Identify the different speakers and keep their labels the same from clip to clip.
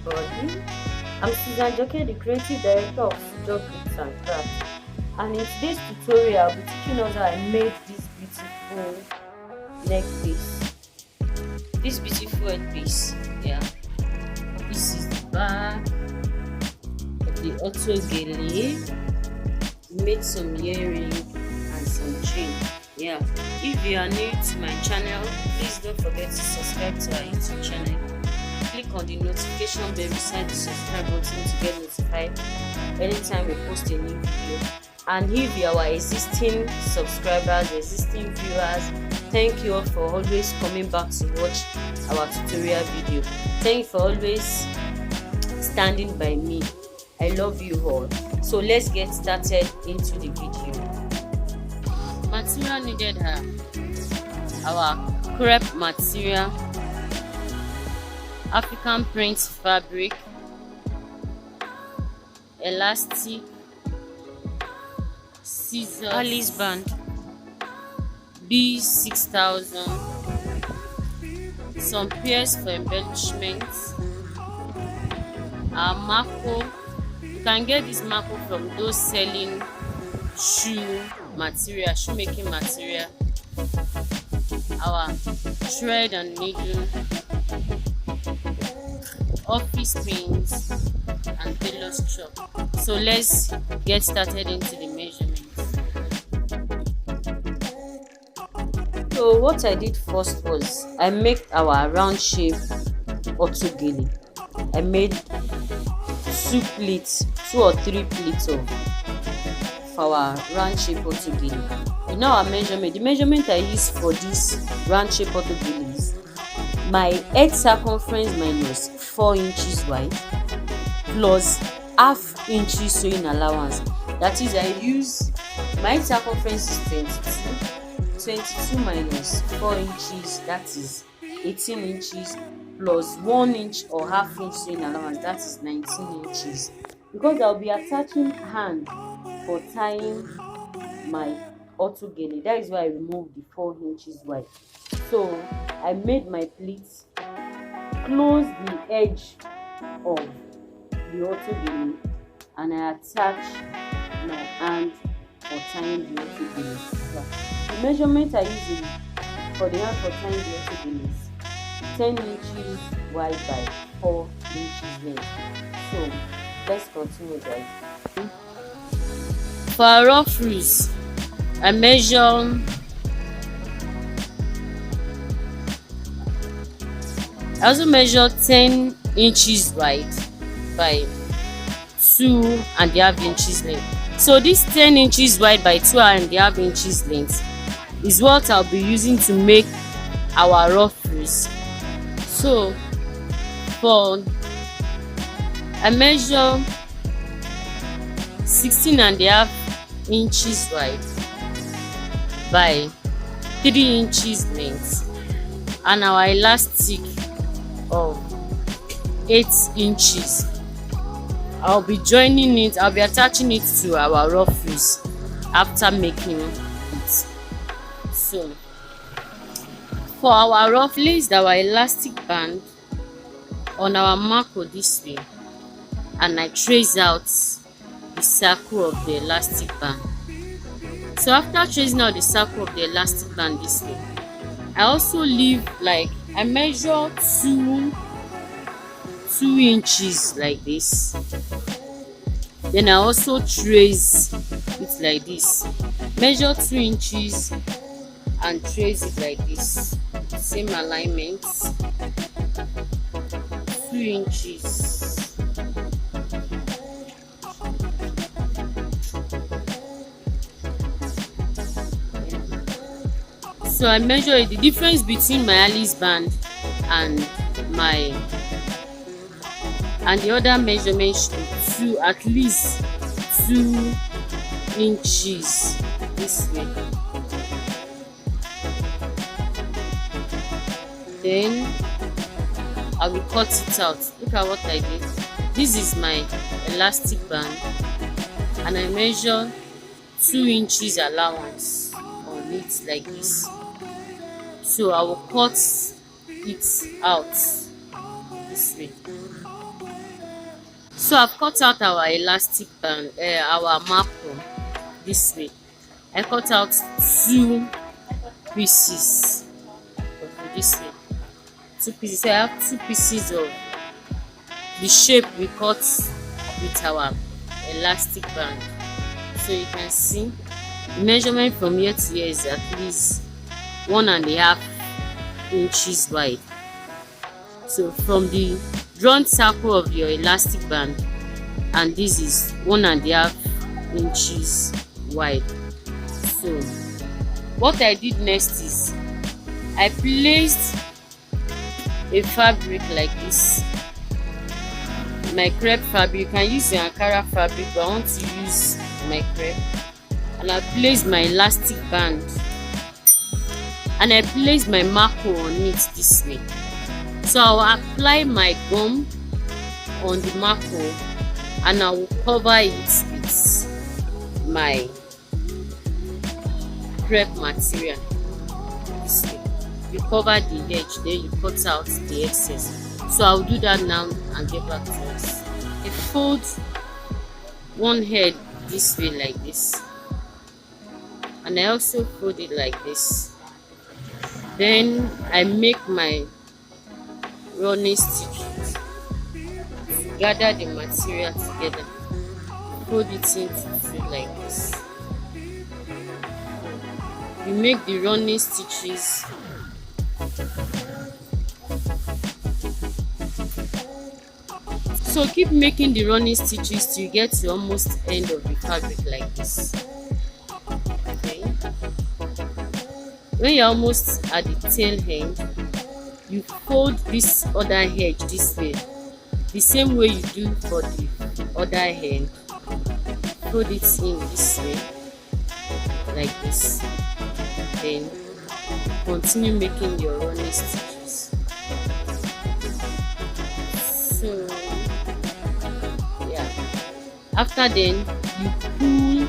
Speaker 1: everybody. I'm Susan Joke, the creative director of Sujo Books and Crafts. And in today's tutorial, I'll be teaching us how I made this beautiful neck piece. This beautiful head piece, yeah. This is the back of the Autogele. Made some earring and some chain. Yeah. If you are new to my channel, please don't forget to subscribe to our YouTube channel. Click on the notification bell beside the subscribe button to get notified anytime we post a new video. And if you are our existing subscribers, existing viewers, thank you all for always coming back to watch our tutorial video. Thank you for always standing by me. I love you all. So let's get started into the video. Material needed are our crepe material, African print fabric, elastic, scissors, Alice band, B6000, some pairs for embellishment, our marco. You can get this marco from those selling shoe material, shoemaking material, our thread and needle, office pins, and tailor's chalk. So let's get started into the measurements. So what I did first was I made our round shape Autogele. I made two or three pleats of our round shape Autogele. You know our measurement. The measurement I used for this round shape Autogele is my head circumference minus 4 inches wide plus half inches sewing allowance. That is, I use my head circumference is 22 minus 4 inches, that is 18 inches, plus 1 inch or half inch sewing allowance, that is 19 inches. Because I'll be attaching hand for tying my Autogele, that is why I removed the 4 inches wide. So I made my pleats, close the edge of the Autogele, and I attach my hand for tying the Autogele. The measurement I use for the hand for tying the Autogele is 10 inches wide by 4 inches length. So let's continue, guys. For a rough rules, I also measure 10 inches wide by 2.5 inches length. So this 10 inches wide by 2.5 inches length is what I'll be using to make our rough rules. So I measure 16.5 inches wide by 3 inches length, and our elastic of 8 inches. I'll be attaching it to our rough rules after making it. So for our rough, placed our elastic band on our marco this way, and I trace out the circle of the elastic band. So after tracing out the circle of the elastic band this way, I also leave, like, I measure 2 inches like this. Then I also trace it like this. Measure 2 inches and trace it like this. Same alignment. 2 inches. So I measure the difference between my Alice band and the other measurement should be at least 2 inches this way. Then I will cut it out. Look at what I did. This is my elastic band, and I measure 2 inches allowance on it like this. So I will cut it out this way. So I've cut out our elastic band, our macro this way. I cut out 2 pieces of this way. 2 pieces. So I have 2 pieces of the shape we cut with our elastic band. So you can see the measurement from here to here is at least 1.5 inches wide. So from the drawn circle of your elastic band, and this is 1.5 inches wide. So what I did next is I placed a fabric like this, my crepe fabric. You can use your Ankara fabric, but I want to use my crepe. And I placed my elastic band, and I placed my marker on it this way. So I'll apply my gum on the marker, and I will cover it with my crepe material this way. You cover the edge, then you cut out the excess. So I'll do that now and get back to us. I fold one head this way like this, and I also fold it like this. Then I make my running stitches, gather the material together, fold it into two like this. You make the running stitches so keep making the running stitches till you get to almost end of the fabric like this. Okay, when you're almost at the tail end, you fold this other edge this way, the same way you do for the other end. Fold it in this way like this, then continue making your running stitches. So yeah, after then you pull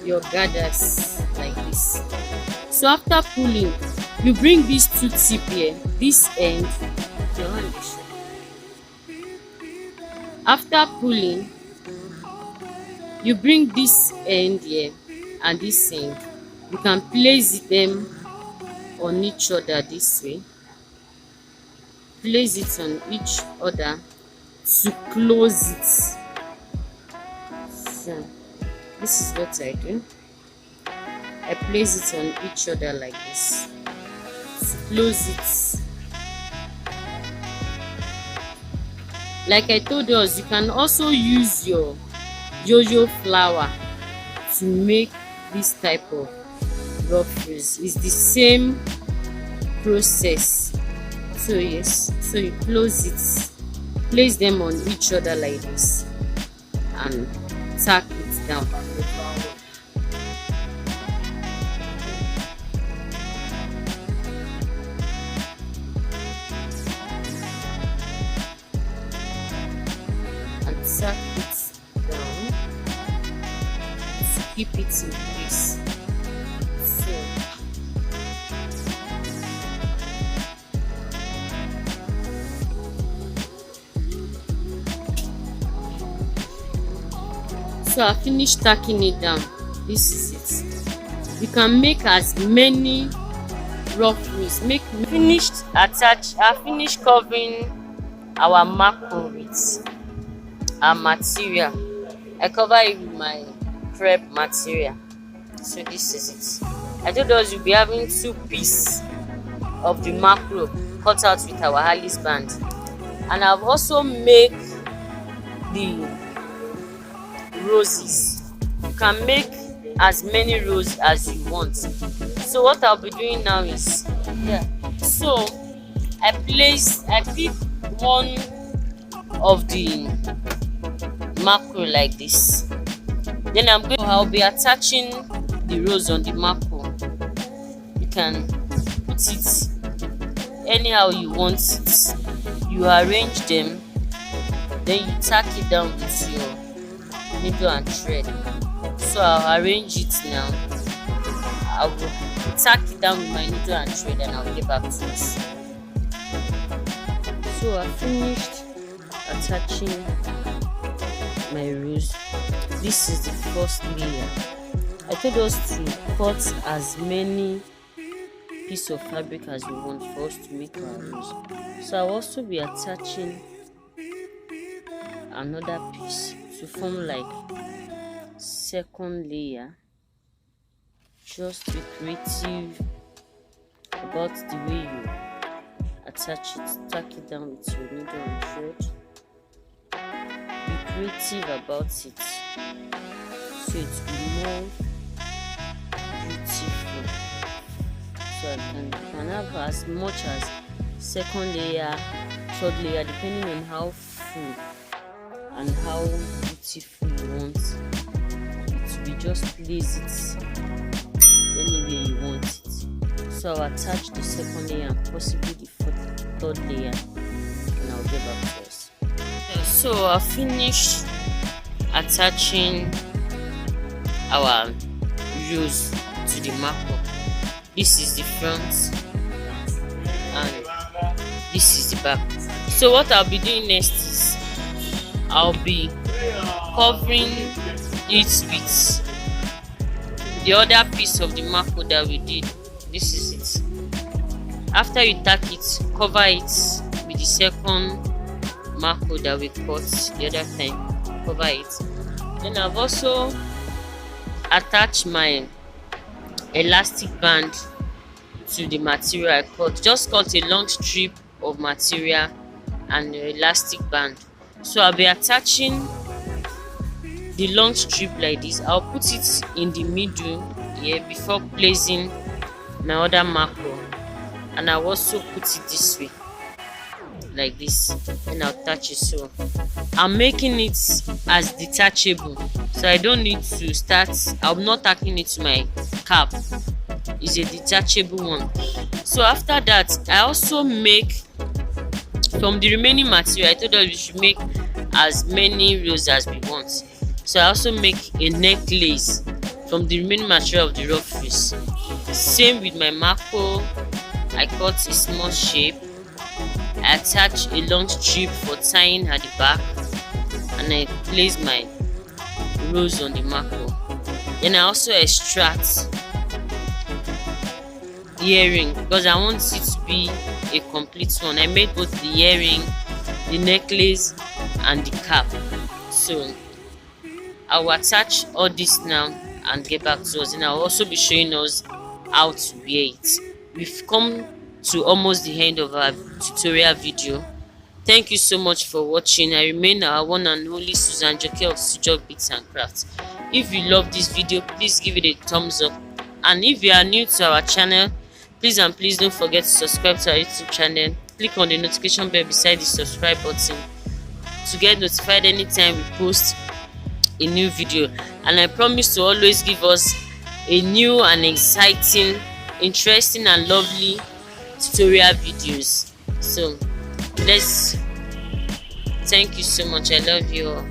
Speaker 1: your gathers like this. So after pulling, you bring these two tip here, this end, your hand is short. After pulling, you bring this end here and this end. You can place them on each other this way. Place it on each other to close it. So this is what I do. I place it on each other like this to close it. Like I told us, you can also use your yo-yo flower to make this type of ruffles. It's the same process. So yes, so you close it, place them on each other like this, and tack it down. And tack it down to keep it in place. So I finished tacking it down. This is it. You can make as many ruffles. I finished covering our macro with our material. I cover it with my crepe material. So this is it. I told us you'll be having 2 pieces of the macro cut out with our Alice band, and I've also made the roses. You can make as many rows as you want. So what I'll be doing now is, so I pick one of the macro like this. Then I'll be attaching the rows on the macro. You can put it anyhow you want it. You arrange them, then you tack it down with your needle and thread. So I'll arrange it now. I will tack it down with my needle and thread, and I'll get back to us. So I finished attaching my rows. This is the first layer. I told us to cut as many pieces of fabric as we want for us to make our rows. So I'll also be attaching another piece to form like second layer. Just be creative about the way you attach it. Tack it down with your needle and thread. Be creative about it so it will be more beautiful. So I can have as much as second layer, third layer, depending on how full and how beautiful you want it to be. Just place it anywhere you want it. So I'll attach the second layer and possibly the third layer, and I'll get back to us. So I'll finish attaching our rows to the marker. This is the front and this is the back. So what I'll be doing next is I'll be covering it with the other piece of the marker that we did. This is it. After you tack it, cover it with the second marker that we cut the other time. Cover it. Then I've also attached my elastic band to the material I cut. Just cut a long strip of material and the elastic band. So I'll be attaching the long strip like this. I'll put it in the middle here before placing my other marker, and I'll also put it this way like this, and I'll attach it. So I'm making it as detachable, so I don't need to start. I'm not tacking it to my cap. It's a detachable one. So after that, I also make from the remaining material. I told us we should make as many rows as we want. So I also make a necklace from the remaining material of the rough piece. Same with my marker. I cut a small shape. I attach a long strip for tying at the back, and I place my rows on the marker. Then I also extract the earring because I want it to be a complete one. I made both the earring, the necklace, and the cap. So I will attach all this now and get back to us, and I'll also be showing us how to wear it. We've come to almost the end of our tutorial video. Thank you so much for watching. I remain our one and only Susan Joke of Sujok Bits and Crafts. If you love this video, please give it a thumbs up, and if you are new to our channel, please don't forget to subscribe to our YouTube channel. Click on the notification bell beside the subscribe button to get notified anytime we post a new video, and I promise to always give us a new and exciting, interesting and lovely tutorial videos. So thank you so much. I love you all.